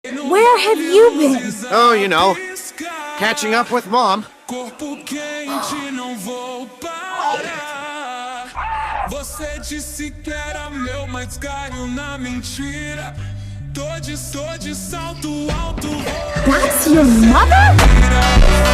Where have you been? Oh, you know, catching up with Mom. Corpo quente, não vou parar. Você disse que era meu, mas caiu na mentira. Tô de salto alto. That's your mother?